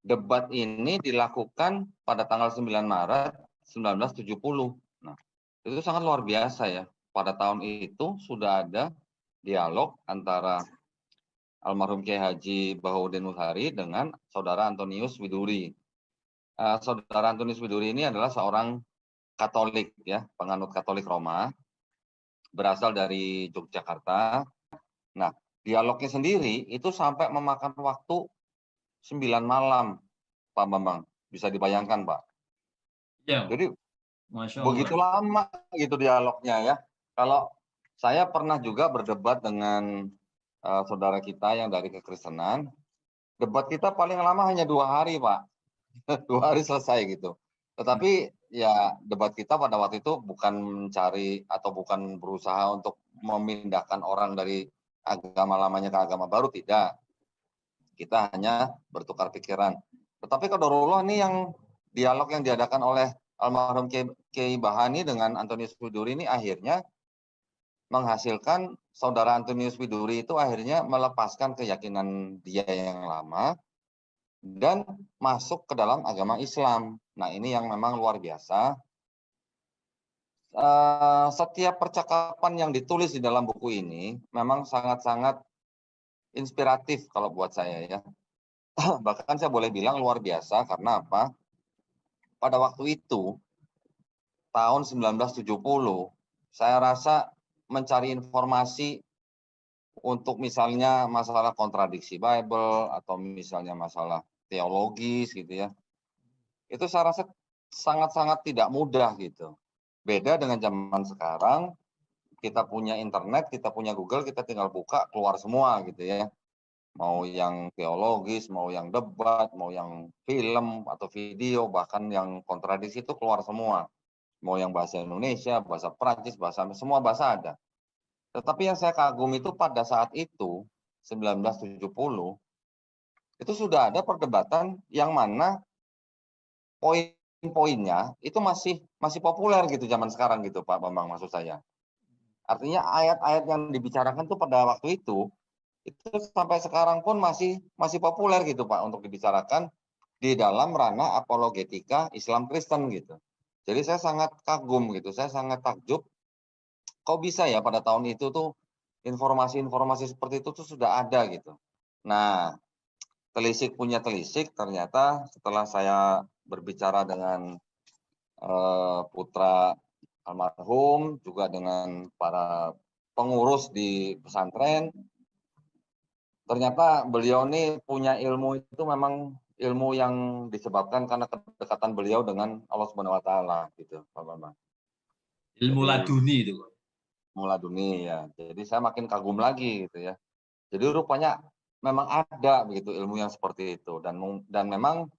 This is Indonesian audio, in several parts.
debat ini dilakukan pada tanggal 9 Maret 1970. Nah, itu sangat luar biasa ya. Pada tahun itu sudah ada dialog antara almarhum Kiai Haji Bahodin Uthari dengan saudara Antonius Widuri. Saudara Antonius Widuri ini adalah seorang Katolik ya, penganut Katolik Roma, berasal dari Yogyakarta. Nah, dialognya sendiri itu sampai memakan waktu 9 malam, Pak Bambang. Bisa dibayangkan, Pak. Ya, Jadi Masya begitu Allah. lama gitu dialognya ya. Kalau saya pernah juga berdebat dengan saudara kita yang dari kekristenan, debat kita paling lama hanya 2 hari, Pak. 2 hari selesai gitu. Tetapi ya debat kita pada waktu itu bukan mencari atau bukan berusaha untuk memindahkan orang dari agama lamanya ke agama baru, tidak. Kita hanya bertukar pikiran. Tetapi qadarullah ini yang dialog yang diadakan oleh almarhum Kiai Bahani dengan Antonius Widuri ini akhirnya menghasilkan saudara Antonius Widuri itu akhirnya melepaskan keyakinan dia yang lama dan masuk ke dalam agama Islam. Nah, ini yang memang luar biasa. Setiap percakapan yang ditulis di dalam buku ini memang sangat-sangat inspiratif kalau buat saya ya. Bahkan saya boleh bilang luar biasa karena apa? Pada waktu itu, tahun 1970, saya rasa mencari informasi untuk misalnya masalah kontradiksi Bible atau misalnya masalah teologis gitu ya. Itu saya rasa sangat-sangat tidak mudah gitu. Beda dengan zaman sekarang, kita punya internet, kita punya Google, kita tinggal buka, keluar semua gitu ya. Mau yang teologis, mau yang debat, mau yang film atau video, bahkan yang kontradiksi itu keluar semua. Mau yang bahasa Indonesia, bahasa Prancis, bahasa semua bahasa ada. Tetapi yang saya kagum itu pada saat itu, 1970, itu sudah ada perdebatan yang mana poin-poinnya itu masih populer gitu zaman sekarang gitu Pak Bambang, maksud saya. Artinya ayat-ayat yang dibicarakan tuh pada waktu itu sampai sekarang pun masih populer gitu Pak untuk dibicarakan di dalam ranah apologetika Islam Kristen gitu. Jadi saya sangat kagum gitu, saya sangat takjub kok bisa ya pada tahun itu tuh informasi-informasi seperti itu tuh sudah ada gitu. Nah, telisik punya telisik ternyata setelah saya berbicara dengan putra almarhum juga dengan para pengurus di pesantren, ternyata beliau ini punya ilmu itu memang ilmu yang disebabkan karena kedekatan beliau dengan Allah Subhanahu wa taala gitu, Pak Bambang. Ilmu Jadi laduni itu. mula dunia. Jadi saya makin kagum lagi gitu ya. Jadi rupanya memang ada begitu ilmu yang seperti itu dan memang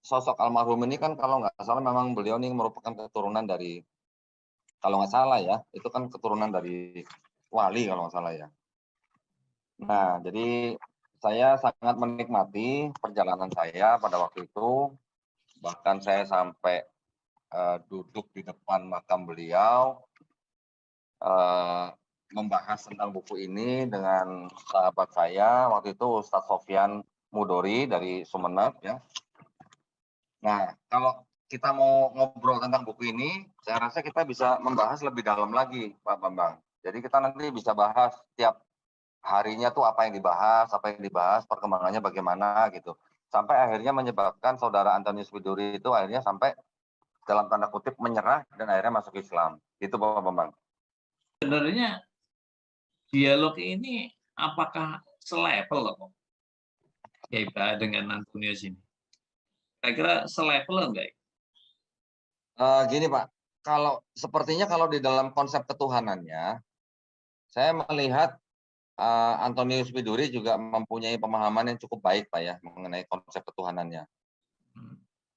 sosok almarhum ini kan kalau nggak salah memang beliau ini merupakan keturunan dari, kalau nggak salah ya, itu kan keturunan dari wali kalau nggak salah ya. Nah, jadi saya sangat menikmati perjalanan saya pada waktu itu, bahkan saya sampai duduk di depan makam beliau, membahas tentang buku ini dengan sahabat saya waktu itu Ustadz Sofyan Mudori dari Sumeneb ya. Nah, kalau kita mau ngobrol tentang buku ini, saya rasa kita bisa membahas lebih dalam lagi, Pak Bambang. Jadi kita nanti bisa bahas tiap harinya tuh apa yang dibahas, perkembangannya bagaimana gitu. Sampai akhirnya menyebabkan saudara Antonius Widuri itu akhirnya sampai dalam tanda kutip menyerah dan akhirnya masuk Islam. Itu Pak Bambang. Sebenarnya dialog ini apakah selevel Kiai dengan Antonius ini? Kira-kira selevel enggak? Gini Pak, sepertinya kalau di dalam konsep ketuhanannya, saya melihat Antonius Widuri juga mempunyai pemahaman yang cukup baik Pak ya mengenai konsep ketuhanannya.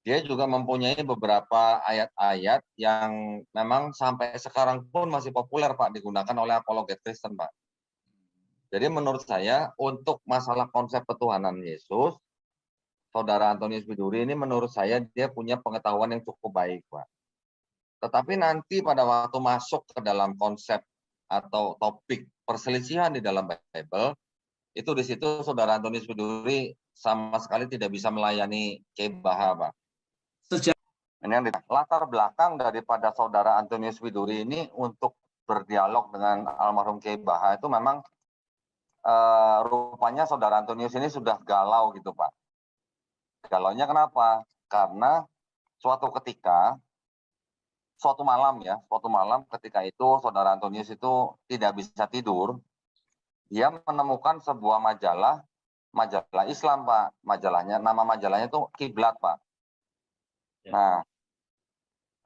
Dia juga mempunyai beberapa ayat-ayat yang memang sampai sekarang pun masih populer Pak digunakan oleh apologet Kristen Pak. Jadi menurut saya untuk masalah konsep ketuhanan Yesus, saudara Antonius Widuri ini menurut saya dia punya pengetahuan yang cukup baik Pak. Tetapi nanti pada waktu masuk ke dalam konsep atau topik perselisihan di dalam Bible, itu di situ saudara Antonius Widuri sama sekali tidak bisa melayani Kiai Baha, Pak. Sejak Ini yang latar belakang daripada saudara Antonius Widuri ini untuk berdialog dengan almarhum Kiai Baha itu memang rupanya saudara Antonius ini sudah galau gitu, Pak. Galaunya kenapa? Karena suatu malam ketika itu saudara Antonius itu tidak bisa tidur, dia menemukan sebuah majalah Islam, Pak. Nama majalahnya itu Kiblat, Pak. Ya. Nah,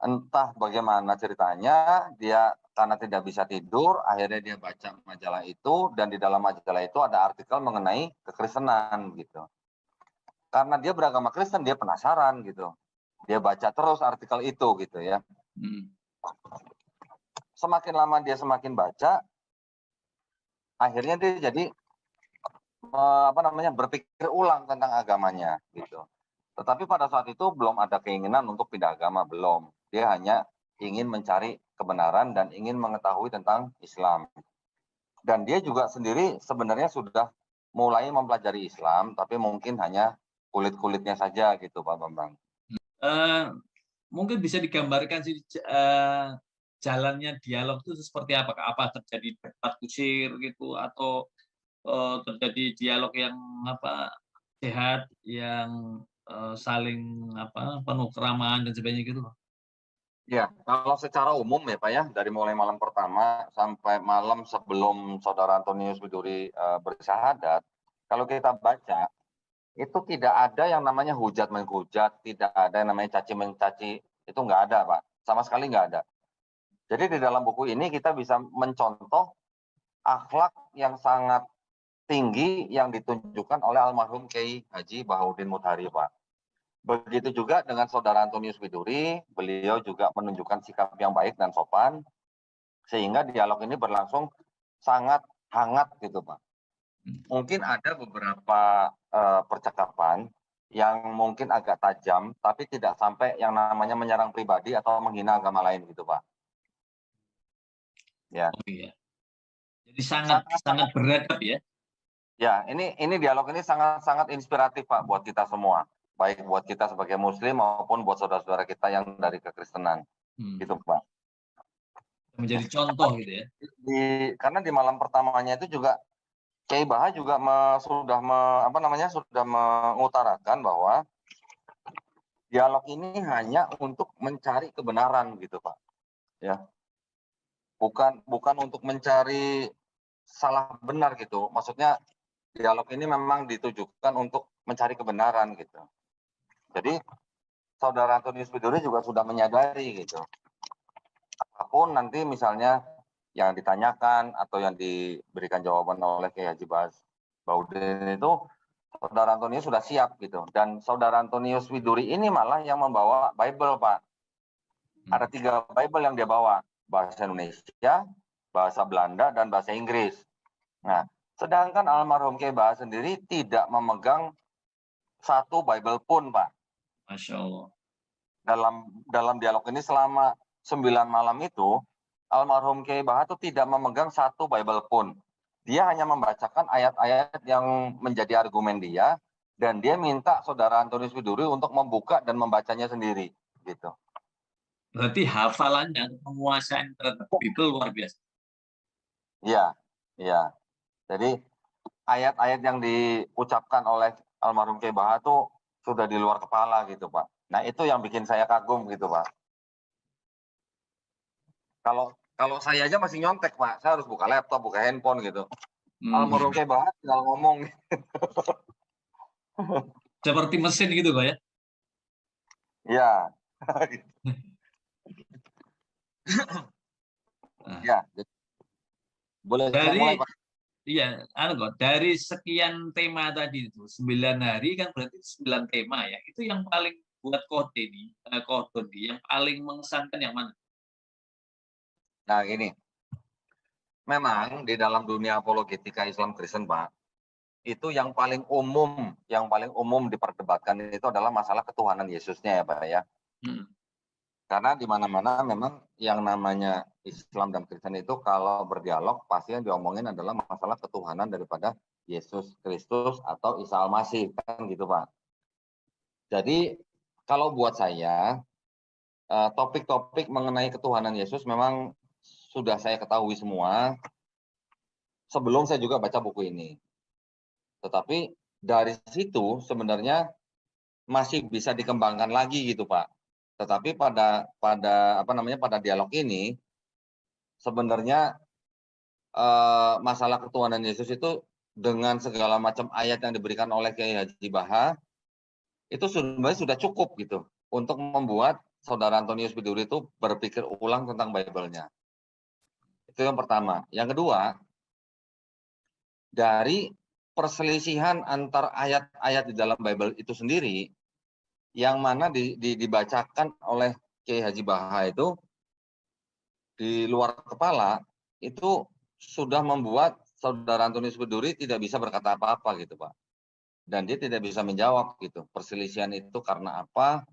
entah bagaimana ceritanya, dia karena tidak bisa tidur, akhirnya dia baca majalah itu, dan di dalam majalah itu ada artikel mengenai kekristenan gitu. Karena dia beragama Kristen, dia penasaran gitu. Dia baca terus artikel itu gitu ya. Semakin lama dia semakin baca, akhirnya dia jadi berpikir ulang tentang agamanya gitu. Tetapi pada saat itu belum ada keinginan untuk pindah agama, belum. Dia hanya ingin mencari kebenaran dan ingin mengetahui tentang Islam. Dan dia juga sendiri sebenarnya sudah mulai mempelajari Islam, tapi mungkin hanya kulit-kulitnya saja gitu, Pak Bambang. Mungkin bisa digambarkan sih jalannya dialog itu seperti apa? Apa terjadi debat kusir gitu, atau terjadi dialog yang sehat, yang saling penuh keramahan dan sebagainya gitu? Ya, kalau secara umum ya Pak ya, dari mulai malam pertama sampai malam sebelum saudara Antonius Widuri bersyahadat, kalau kita baca, itu tidak ada yang namanya hujat menghujat, tidak ada yang namanya caci mencaci, itu nggak ada Pak, sama sekali nggak ada. Jadi di dalam buku ini kita bisa mencontoh akhlak yang sangat tinggi yang ditunjukkan oleh almarhum Kiai Haji Bahaudin Mutahari, Pak. Begitu juga dengan saudara Antonius Widuri, beliau juga menunjukkan sikap yang baik dan sopan, sehingga dialog ini berlangsung sangat hangat gitu, Pak. Mungkin ada beberapa percakapan yang mungkin agak tajam, tapi tidak sampai yang namanya menyerang pribadi atau menghina agama lain gitu, Pak. Ya. Oh, iya. Jadi sangat beradab ya. Ya, ini dialog ini sangat inspiratif Pak buat kita semua, baik buat kita sebagai Muslim maupun buat saudara-saudara kita yang dari kekristenan, gitu Pak. Menjadi contoh gitu ya. Karena di malam pertamanya itu juga Kiai Baha juga sudah mengutarakan bahwa dialog ini hanya untuk mencari kebenaran gitu Pak, ya, bukan untuk mencari salah benar gitu, maksudnya. Dialog ini memang ditujukan untuk mencari kebenaran gitu. Jadi saudara Antonius Widuri juga sudah menyadari gitu. Apapun nanti misalnya yang ditanyakan atau yang diberikan jawaban oleh Kiai Haji Bahaudin itu, saudara Antonius sudah siap gitu. Dan saudara Antonius Widuri ini malah yang membawa Bible, Pak. Ada 3 Bible yang dia bawa, bahasa Indonesia, bahasa Belanda, dan bahasa Inggris. Nah, sedangkan almarhum Kiai Baha sendiri tidak memegang satu Bible pun, Pak. Masya Allah. Dalam dialog ini selama 9 malam itu, almarhum Kiai Baha itu tidak memegang satu Bible pun. Dia hanya membacakan ayat-ayat yang menjadi argumen dia, dan dia minta saudara Antonius Widuri untuk membuka dan membacanya sendiri, gitu. Berarti hafalannya, penguasaan terhadap Bible luar biasa. Iya, iya. Jadi ayat-ayat yang diucapkan oleh almarhum Kiai Baha itu sudah di luar kepala gitu Pak. Nah itu yang bikin saya kagum gitu Pak. Kalau saya aja masih nyontek Pak, saya harus buka laptop, buka handphone gitu. Almarhum Kiai Baha tinggal ngomong. Seperti mesin gitu Pak ya? Iya. Ya, boleh mulai Pak. Iya, dari sekian tema tadi itu 9 hari kan berarti 9 tema ya. Itu yang paling buat kode yang paling mengesankan yang mana? Nah gini, memang di dalam dunia apologetika Islam Kristen Pak, itu yang paling umum diperdebatkan itu adalah masalah ketuhanan Yesusnya ya Pak ya. Karena di mana-mana memang yang namanya Islam dan Kristen itu kalau berdialog pasti yang diomongin adalah masalah ketuhanan daripada Yesus Kristus atau Isa Al-Masih, kan gitu Pak. Jadi kalau buat saya, topik-topik mengenai ketuhanan Yesus memang sudah saya ketahui semua sebelum saya juga baca buku ini. Tetapi dari situ sebenarnya masih bisa dikembangkan lagi gitu Pak. Tetapi pada pada dialog ini sebenarnya masalah ketuhanan Yesus itu dengan segala macam ayat yang diberikan oleh Kiai Haji Baha itu sebenarnya sudah cukup gitu untuk membuat Saudara Antonius Biduri itu berpikir ulang tentang Bible-nya. Itu yang pertama. Yang kedua, dari perselisihan antar ayat-ayat di dalam Bible itu sendiri, yang mana dibacakan oleh Kiai Haji Baha itu di luar kepala, itu sudah membuat Saudara Antonius Biduri tidak bisa berkata apa-apa gitu Pak. Dan dia tidak bisa menjawab gitu, perselisihan itu karena apa,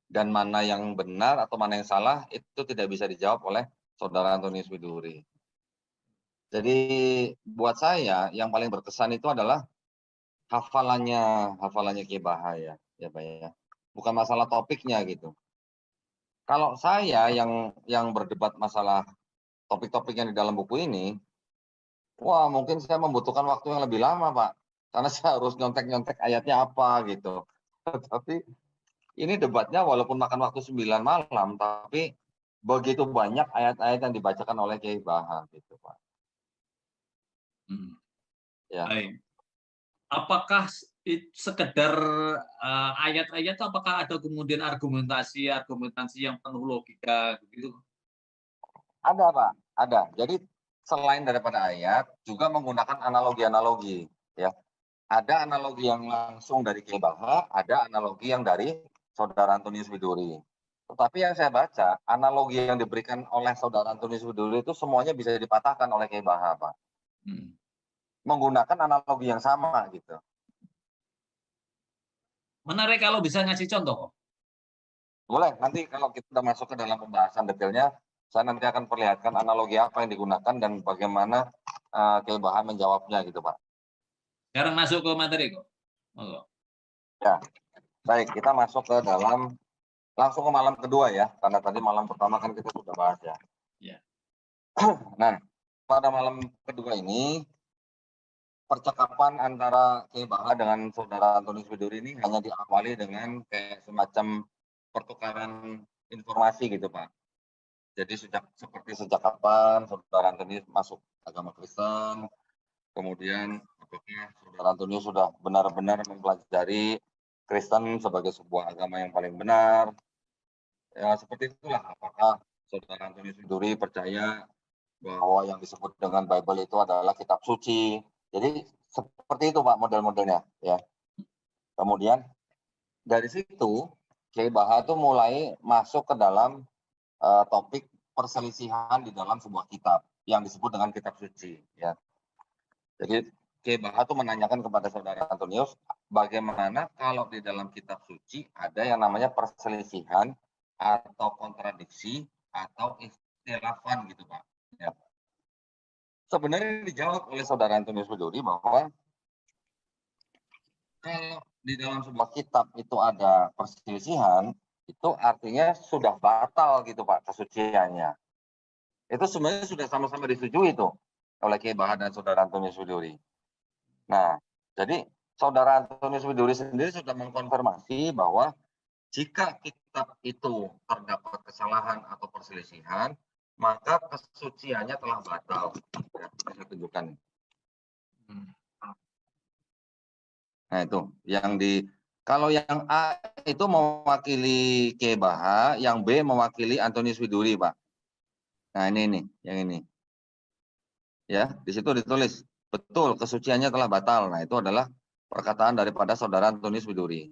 dan mana yang benar atau mana yang salah, itu tidak bisa dijawab oleh Saudara Antonius Biduri. Jadi buat saya yang paling berkesan itu adalah hafalannya Kiai Baha ya Pak ya. Bukan masalah topiknya gitu. Kalau saya yang berdebat masalah topik-topik yang di dalam buku ini, wah mungkin saya membutuhkan waktu yang lebih lama Pak. Karena saya harus nyontek-nyontek ayatnya apa gitu. Tapi ini debatnya walaupun makan waktu 9 malam, tapi begitu banyak ayat-ayat yang dibacakan oleh Kiai Baha gitu Pak. Ya. Baik. Apakah sekedar ayat-ayat, apakah ada kemudian argumentasi yang penuh logika begitu? Ada Pak, ada. Jadi selain daripada ayat, juga menggunakan analogi-analogi ya. Ada analogi yang langsung dari Kiai Baha, ada analogi yang dari Saudara Antonius Biduri. Tetapi yang saya baca, analogi yang diberikan oleh Saudara Antonius Biduri itu semuanya bisa dipatahkan oleh Kiai Baha, Pak. Menggunakan analogi yang sama gitu. Menarik kalau bisa ngasih contoh kok. Boleh, nanti kalau kita sudah masuk ke dalam pembahasan detailnya, saya nanti akan perlihatkan analogi apa yang digunakan dan bagaimana Kiai Baha menjawabnya gitu Pak. Sekarang masuk ke materi kok. Ya, baik, kita masuk ke dalam langsung ke malam kedua ya, karena tadi malam pertama kan kita sudah bahas ya. Nah, pada malam kedua ini percakapan antara Kiai Baha dengan Saudara Antonius Biduri ini hanya diawali dengan kayak semacam pertukaran informasi gitu Pak. Jadi sejak kapan Saudara Antonius masuk agama Kristen, kemudian apakah Saudara Antonius sudah benar-benar mempelajari Kristen sebagai sebuah agama yang paling benar. Ya seperti itulah, apakah Saudara Antonius Biduri percaya bahwa yang disebut dengan Bible itu adalah kitab suci. Jadi seperti itu Pak model-modelnya ya. Kemudian dari situ Kiai Baha itu mulai masuk ke dalam topik perselisihan di dalam sebuah kitab yang disebut dengan kitab suci ya. Jadi Kiai Baha itu menanyakan kepada Saudara Antonius bagaimana kalau di dalam kitab suci ada yang namanya perselisihan atau kontradiksi atau ikhtilafan gitu Pak. Ya. Sebenarnya dijawab oleh Saudara Antonius Biduri bahwa kalau di dalam sebuah kitab itu ada perselisihan, itu artinya sudah batal gitu Pak kesuciannya. Itu sebenarnya sudah sama-sama disetujui itu oleh Kiai Baha dan Saudara Antonius Biduri. Nah, jadi Saudara Antonius Biduri sendiri sudah mengkonfirmasi bahwa jika kitab itu terdapat kesalahan atau perselisihan, maka kesuciannya telah batal. Ya, saya tunjukkan. Nah itu yang kalau yang A itu mewakili Kiai Baha, yang B mewakili Antonius Biduri, Pak. Nah ini yang ini. Ya, di situ ditulis betul kesuciannya telah batal. Nah itu adalah perkataan daripada Saudara Antonius Biduri.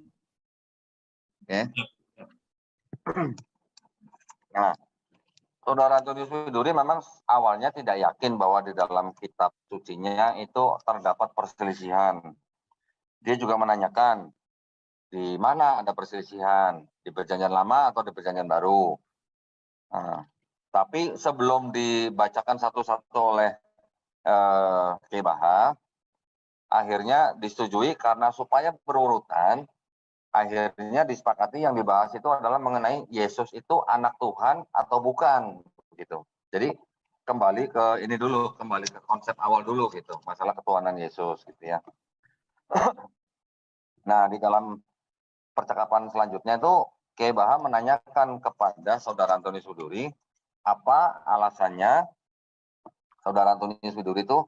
Oke. Nah, Saudara Antonius Biduri memang awalnya tidak yakin bahwa di dalam kitab sucinya itu terdapat perselisihan. Dia juga menanyakan di mana ada perselisihan, di Perjanjian Lama atau di Perjanjian Baru. Nah, tapi sebelum dibacakan satu-satu oleh Kiai Baha, akhirnya disetujui karena supaya berurutan, akhirnya disepakati yang dibahas itu adalah mengenai Yesus itu anak Tuhan atau bukan, gitu. Jadi kembali ke ini dulu, kembali ke konsep awal dulu gitu, masalah ketuhanan Yesus gitu ya. Nah, di dalam percakapan selanjutnya itu Kiai Baha menanyakan kepada Saudara Antonius Widuri, apa alasannya Saudara Antonius Widuri itu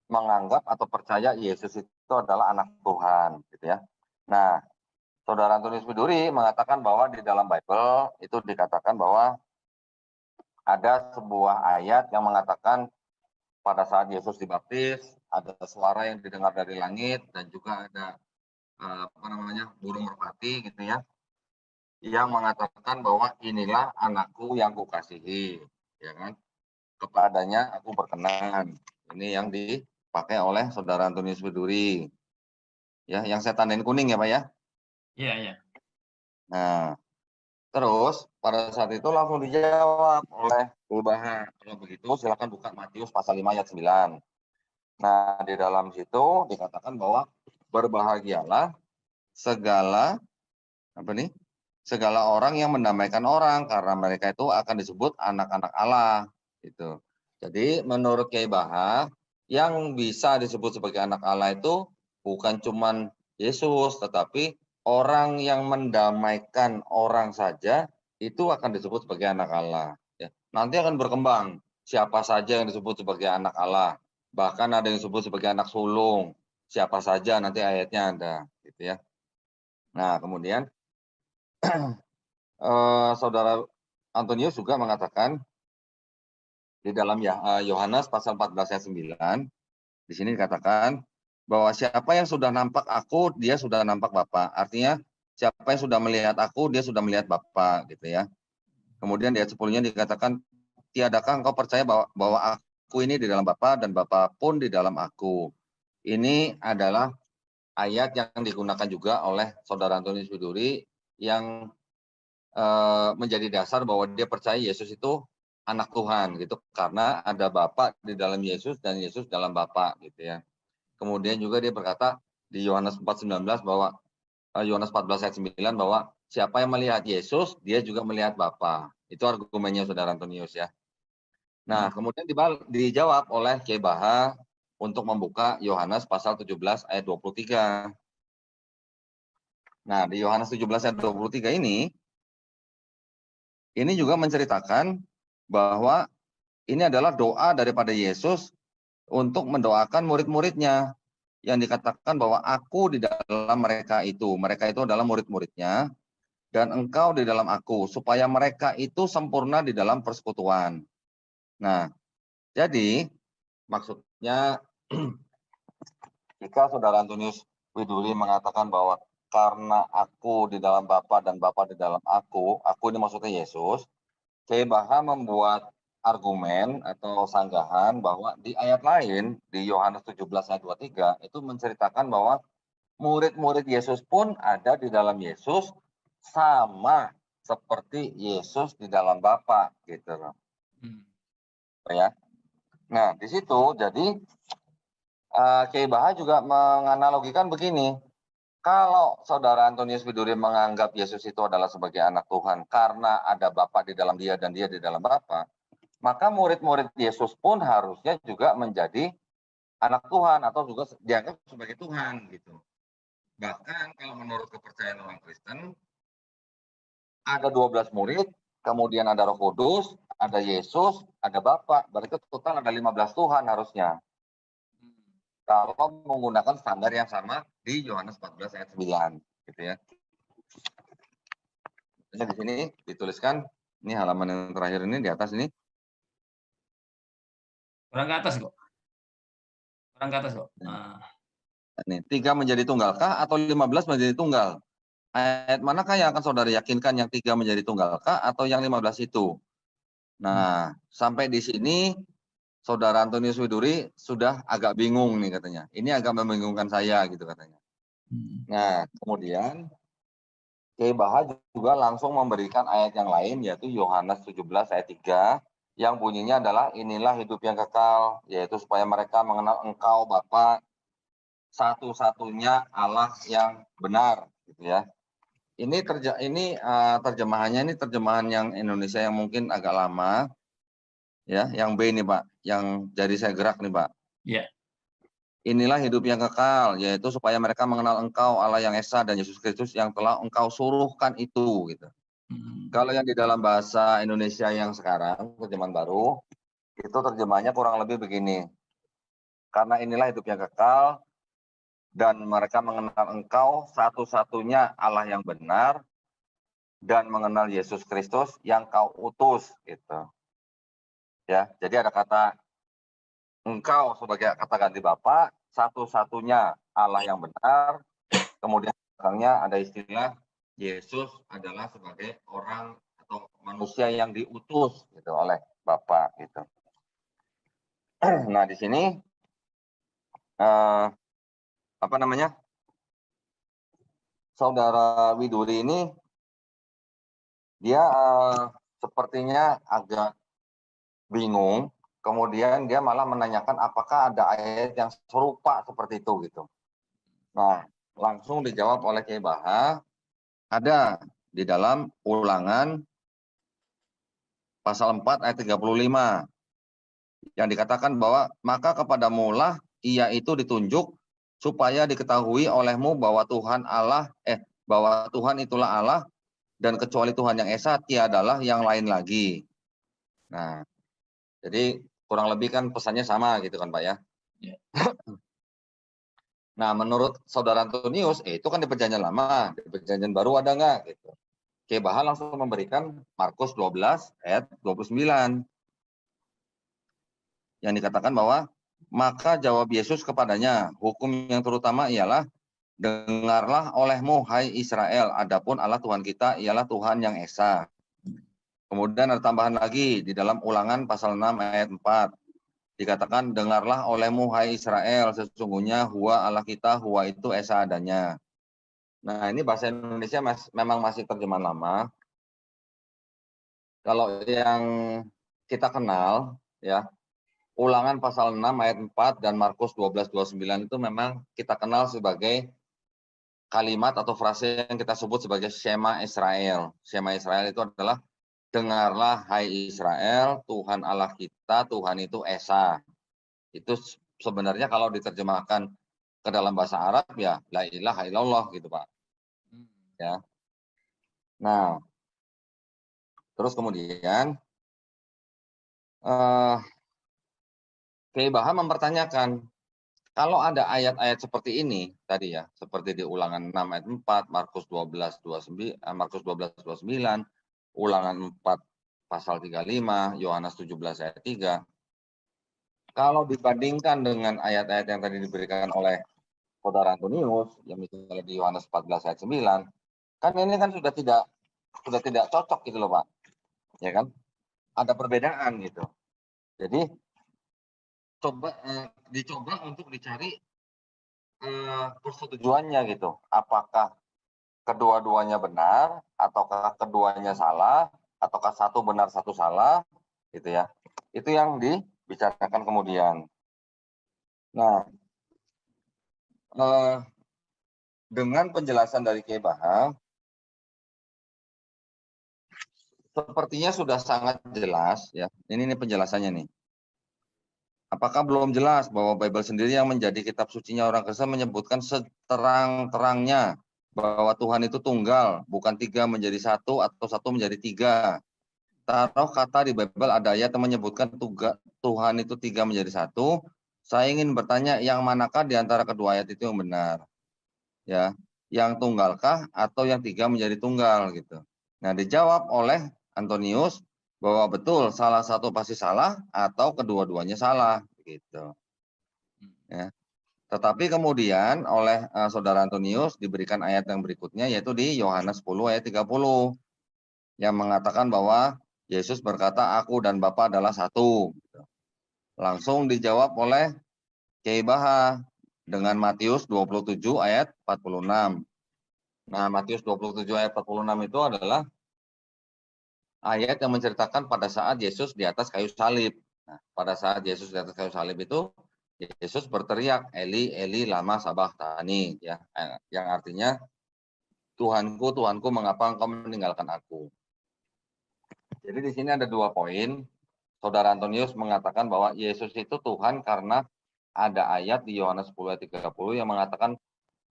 menganggap atau percaya Yesus itu adalah anak Tuhan, gitu ya. Nah, Saudara Antonius Widuri mengatakan bahwa di dalam Bible itu dikatakan bahwa ada sebuah ayat yang mengatakan pada saat Yesus dibaptis, ada suara yang didengar dari langit dan juga ada burung merpati gitu ya, yang mengatakan bahwa inilah anakku yang kukasihi, ya kan? Kepadanya aku berkenan. Ini yang dipakai oleh Saudara Antonius Widuri. Ya, yang saya tandain kuning ya, Pak ya. Iya, iya. Nah, terus pada saat itu langsung dijawab oleh Baha. Kalau begitu silakan buka Matius pasal 5 ayat 9. Nah, di dalam situ dikatakan bahwa berbahagialah segala segala orang yang mendamaikan orang karena mereka itu akan disebut anak-anak Allah gitu. Jadi menurut Kiai Baha yang bisa disebut sebagai anak Allah itu bukan cuman Yesus tetapi orang yang mendamaikan orang saja itu akan disebut sebagai anak Allah ya. Nanti akan berkembang siapa saja yang disebut sebagai anak Allah. Bahkan ada yang disebut sebagai anak sulung. Siapa saja nanti ayatnya ada gitu ya. Nah, kemudian Saudara Antonius juga mengatakan di dalam Yohanes pasal 14 ayat 9, di sini dikatakan bahwa siapa yang sudah nampak aku, dia sudah nampak Bapa. Artinya siapa yang sudah melihat aku, dia sudah melihat Bapa, gitu ya. Kemudian di ayat 10-nya dikatakan, tiadakah engkau percaya bahwa aku ini di dalam Bapa dan Bapa pun di dalam aku. Ini adalah ayat yang digunakan juga oleh Saudara Antonius Widuri yang menjadi dasar bahwa dia percaya Yesus itu anak Tuhan gitu karena ada Bapa di dalam Yesus dan Yesus dalam Bapa gitu ya. Kemudian juga dia berkata di Yohanes 4:19 bahwa Yohanes 14 ayat 9 bahwa siapa yang melihat Yesus dia juga melihat Bapa. Itu argumennya Saudara Antonius ya. Nah, kemudian dijawab oleh Kiai Baha untuk membuka Yohanes pasal 17 ayat 23. Nah, di Yohanes 17 ayat 23 ini juga menceritakan bahwa ini adalah doa daripada Yesus untuk mendoakan murid-muridnya yang dikatakan bahwa aku di dalam mereka itu adalah murid-muridnya dan engkau di dalam aku supaya mereka itu sempurna di dalam persekutuan. Nah, jadi maksudnya jika Saudara Antonius Widuri mengatakan bahwa karena aku di dalam Bapa dan Bapa di dalam aku ini maksudnya Yesus, Kiai Baha membuat argumen atau sanggahan bahwa di ayat lain di Yohanes 17 ayat 23 itu menceritakan bahwa murid-murid Yesus pun ada di dalam Yesus sama seperti Yesus di dalam Bapa gitu loh. Ya. Nah, di situ jadi Kiai Baha juga menganalogikan begini. Kalau Saudara Antonius Widuri menganggap Yesus itu adalah sebagai anak Tuhan karena ada Bapa di dalam dia dan dia di dalam Bapa, maka murid-murid Yesus pun harusnya juga menjadi anak Tuhan atau juga dianggap sebagai Tuhan gitu. Bahkan kalau menurut kepercayaan orang Kristen ada 12 murid, kemudian ada Roh Kudus, ada Yesus, ada Bapa, berarti total ada 15 Tuhan harusnya. Kalau menggunakan standar yang sama di Yohanes 14 ayat 9 gitu ya. Di sini dituliskan ini halaman yang terakhir ini di atas ini. Orang ke atas kok. Orang ke atas kok. Nah. Ini 3 menjadi tunggalkah atau 15 menjadi tunggal? Ayat manakah yang akan saudara yakinkan yang 3 menjadi tunggalkah atau yang 15 itu? Nah, sampai di sini Saudara Antonius Widuri sudah agak bingung nih katanya. Ini agak membingungkan saya gitu katanya. Nah, kemudian Kiai Baha juga langsung memberikan ayat yang lain yaitu Yohanes 17 ayat 3 yang bunyinya adalah inilah hidup yang kekal yaitu supaya mereka mengenal Engkau Bapa satu-satunya Allah yang benar, gitu ya. Ini terjemahannya ini terjemahan yang Indonesia yang mungkin agak lama, ya. Yang B nih Pak, yang jadi saya gerak nih Pak. Ya. Inilah hidup yang kekal, yaitu supaya mereka mengenal Engkau Allah yang Esa dan Yesus Kristus yang telah Engkau suruhkan itu, gitu. Kalau yang di dalam bahasa Indonesia yang sekarang, terjemahan baru, itu terjemahnya kurang lebih begini. Karena inilah hidup yang kekal, dan mereka mengenal Engkau satu-satunya Allah yang benar, dan mengenal Yesus Kristus yang Kau utus, gitu. Ya, jadi ada kata Engkau sebagai kata ganti Bapa, satu-satunya Allah yang benar, kemudian belakangnya ada istilah Yesus adalah sebagai orang atau manusia yang diutus gitu oleh Bapa, gitu. Nah, di sini apa namanya? Saudara Widuri ini dia sepertinya agak bingung, kemudian dia malah menanyakan apakah ada ayat yang serupa seperti itu, gitu. Nah, langsung dijawab oleh Kiai Baha, ada di dalam Ulangan pasal 4 ayat 35 yang dikatakan bahwa maka kepadamu lah ia itu ditunjuk supaya diketahui olehmu bahwa bahwa Tuhan itulah Allah dan kecuali Tuhan yang Esa tiadalah yang lain lagi. Nah, jadi kurang lebih kan pesannya sama gitu kan Pak ya. Ya. Nah, menurut Saudara Antonius, itu kan di Perjanjian Lama, di Perjanjian Baru ada nggak gitu. Kiai Baha langsung memberikan Markus 12 ayat 29 yang dikatakan bahwa maka jawab Yesus kepadanya, hukum yang terutama ialah dengarlah olehmu hai Israel, adapun Allah Tuhan kita ialah Tuhan yang Esa. Kemudian ada tambahan lagi di dalam Ulangan pasal 6 ayat 4. Dikatakan dengarlah olehmu hai Israel, sesungguhnya Huwa Allah kita, Huwa itu Esa adanya. Nah, ini bahasa Indonesia memang masih terjemahan lama. Kalau yang kita kenal ya, Ulangan pasal 6 ayat 4 dan Markus 12:29 itu memang kita kenal sebagai kalimat atau frase yang kita sebut sebagai Shema Israel. Shema Israel itu adalah dengarlah hai Israel, Tuhan Allah kita, Tuhan itu Esa. Itu sebenarnya kalau diterjemahkan ke dalam bahasa Arab ya la ilaha illallah gitu Pak. Ya. Nah, terus kemudian Kiai Baha mempertanyakan, kalau ada ayat-ayat seperti ini tadi ya, seperti di Ulangan 6 ayat 4, Markus 12:29, Ulangan 4 pasal 35, Yohanes 17 ayat 3. Kalau dibandingkan dengan ayat-ayat yang tadi diberikan oleh Saudara Antonius, yang misalnya di Yohanes 14 ayat 9, kan ini kan sudah tidak cocok gitu loh Pak. Ya kan? Ada perbedaan gitu. Jadi dicoba untuk dicari persetujuannya gitu. Apakah kedua-duanya benar, ataukah keduanya salah, ataukah satu benar satu salah, gitu ya. Itu yang dibicarakan kemudian. Nah, dengan penjelasan dari Kiai Baha, sepertinya sudah sangat jelas ya. Ini penjelasannya nih. Apakah belum jelas bahwa Bible sendiri yang menjadi kitab sucinya orang Kristen menyebutkan seterang-terangnya bahwa Tuhan itu tunggal, bukan tiga menjadi satu atau satu menjadi tiga. Taruh kata di Bible ada ayat yang menyebutkan Tuhan itu tiga menjadi satu. Saya ingin bertanya yang manakah di antara kedua ayat itu yang benar? Ya, yang tunggalkah atau yang tiga menjadi tunggal gitu. Nah, dijawab oleh Antonius bahwa betul salah satu pasti salah atau kedua-duanya salah gitu. Ya. Tetapi kemudian oleh Saudara Antonius diberikan ayat yang berikutnya yaitu di Yohanes 10 ayat 30 yang mengatakan bahwa Yesus berkata aku dan Bapa adalah satu. Langsung dijawab oleh Kiai Baha dengan Matius 27 ayat 46. Nah, Matius 27 ayat 46 itu adalah ayat yang menceritakan pada saat Yesus di atas kayu salib. Nah, pada saat Yesus di atas kayu salib itu Yesus berteriak, Eli, Eli, lama sabachthani, ya, yang artinya, Tuhanku, Tuhanku, mengapa engkau meninggalkan aku? Jadi di sini ada 2 poin. Saudara Antonius mengatakan bahwa Yesus itu Tuhan karena ada ayat di Yohanes 10 ayat 30 yang mengatakan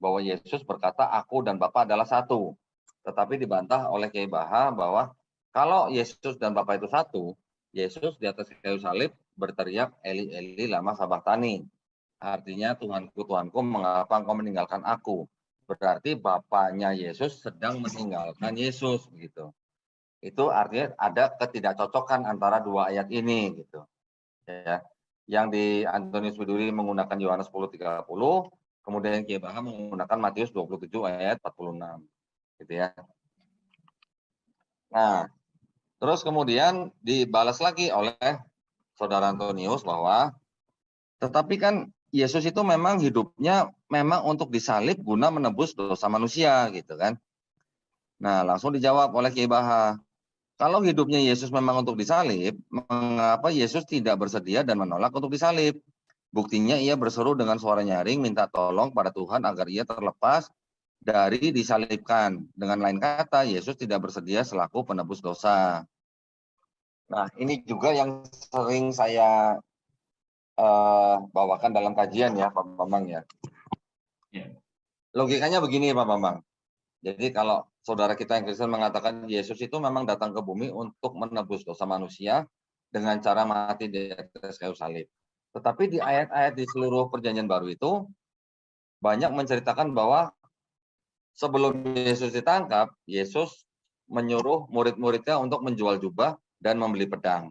bahwa Yesus berkata, aku dan Bapa adalah satu. Tetapi dibantah oleh Kiai Baha bahwa kalau Yesus dan Bapa itu satu, Yesus di atas kayu salib berteriak, Eli, Eli, lama sabachthani. Artinya, Tuhanku, Tuhanku, mengapa engkau meninggalkan aku? Berarti Bapaknya Yesus sedang meninggalkan Yesus, gitu. Itu artinya ada ketidakcocokan antara 2 ayat ini, gitu. Ya. Yang di Antonius Widuri menggunakan Yohanes 10:30, kemudian Kiai Baha menggunakan Matius 27 ayat 46, gitu ya. Nah, terus kemudian dibalas lagi oleh Saudara Antonius bahwa tetapi kan Yesus itu memang hidupnya memang untuk disalib guna menebus dosa manusia, gitu kan. Nah, langsung dijawab oleh Kiai Baha, kalau hidupnya Yesus memang untuk disalib, mengapa Yesus tidak bersedia dan menolak untuk disalib? Buktinya ia berseru dengan suara nyaring minta tolong pada Tuhan agar ia terlepas dari disalibkan. Dengan lain kata, Yesus tidak bersedia selaku penebus dosa. Nah, ini juga yang sering saya bawakan dalam kajian ya, Pak Bambang ya. Logikanya begini, Pak Bambang. Jadi kalau saudara kita yang Kristen mengatakan Yesus itu memang datang ke bumi untuk menebus dosa manusia dengan cara mati di atas kayu salib. Tetapi di ayat-ayat di seluruh perjanjian baru itu banyak menceritakan bahwa sebelum Yesus ditangkap, Yesus menyuruh murid-muridnya untuk menjual jubah dan membeli pedang.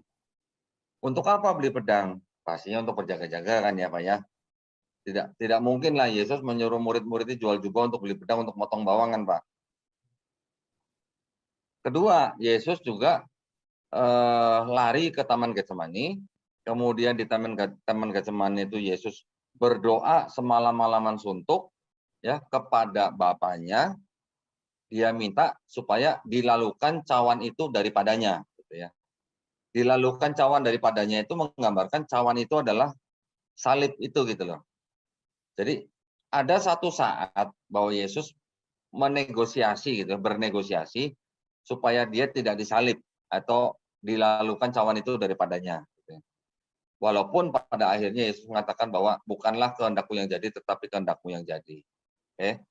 Untuk apa beli pedang? Pastinya untuk berjaga-jaga kan ya Pak ya. Tidak mungkin lah Yesus menyuruh murid-muridnya jual jubah untuk beli pedang untuk motong bawang kan Pak. Kedua, Yesus juga lari ke Taman Getsemani. Kemudian di Taman Getsemani itu Yesus berdoa semalam-malaman suntuk ya kepada Bapaknya. Dia minta supaya dilalukan cawan itu daripadanya, gitu ya. Dilalukan cawan daripadanya itu menggambarkan cawan itu adalah salib itu gitu loh. Jadi ada satu saat bahwa Yesus menegosiasi gitu, bernegosiasi supaya dia tidak disalib atau dilalukan cawan itu daripadanya. Gitu ya. Walaupun pada akhirnya Yesus mengatakan bahwa bukanlah kehendakku yang jadi, tetapi kehendakmu yang jadi. Oke.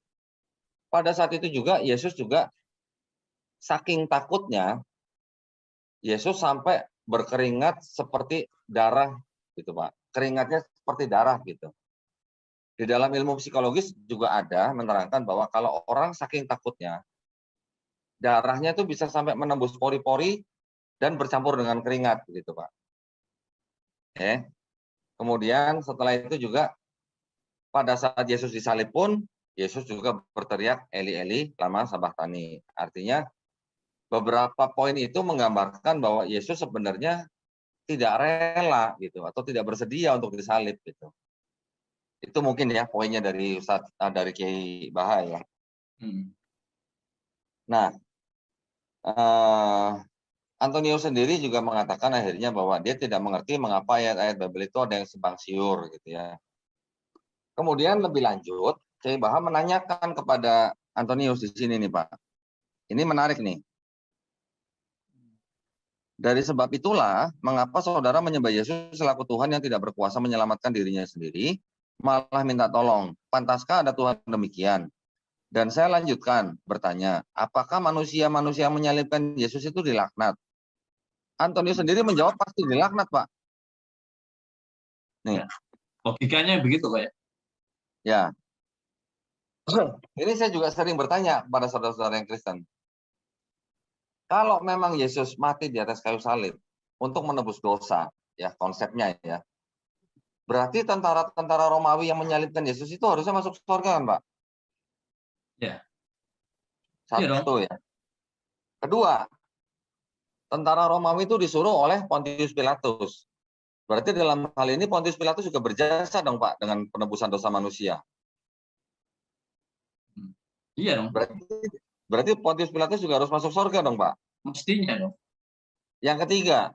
Pada saat itu juga Yesus juga saking takutnya Yesus sampai berkeringat seperti darah gitu Pak. Keringatnya seperti darah gitu. Di dalam ilmu psikologis juga ada menerangkan bahwa kalau orang saking takutnya, darahnya itu bisa sampai menembus pori-pori dan bercampur dengan keringat gitu Pak. Oke. Kemudian setelah itu juga pada saat Yesus disalib pun, Yesus juga berteriak, Eli, Eli, lama sabachthani. Artinya beberapa poin itu menggambarkan bahwa Yesus sebenarnya tidak rela gitu atau tidak bersedia untuk disalib gitu. Itu mungkin ya poinnya dari dari Kiai Baha ya. Nah, Antonius sendiri juga mengatakan akhirnya bahwa dia tidak mengerti mengapa ayat-ayat Bible itu ada yang simpang siur gitu ya. Kemudian lebih lanjut, Kiai Baha menanyakan kepada Antonius di sini nih Pak. Ini menarik nih. Dari sebab itulah, mengapa saudara menyembah Yesus selaku Tuhan yang tidak berkuasa menyelamatkan dirinya sendiri, malah minta tolong. Pantaskah ada Tuhan demikian? Dan saya lanjutkan bertanya, apakah manusia-manusia yang menyalibkan Yesus itu dilaknat? Antonius sendiri menjawab pasti dilaknat, Pak. Nih. Logikanya begitu, Pak ya? Ya. Ini saya juga sering bertanya pada saudara-saudara yang Kristen. Kalau memang Yesus mati di atas kayu salib untuk menebus dosa, ya konsepnya ya. Berarti tentara-tentara Romawi yang menyalibkan Yesus itu harusnya masuk surga kan, Pak? Ya. Satu ya. Kedua, tentara Romawi itu disuruh oleh Pontius Pilatus. Berarti dalam hal ini Pontius Pilatus juga berjasa dong, Pak, dengan penebusan dosa manusia. Iya dong. Berarti Pontius Pilatus juga harus masuk surga dong, Pak? Mestinya dong. Yang ketiga,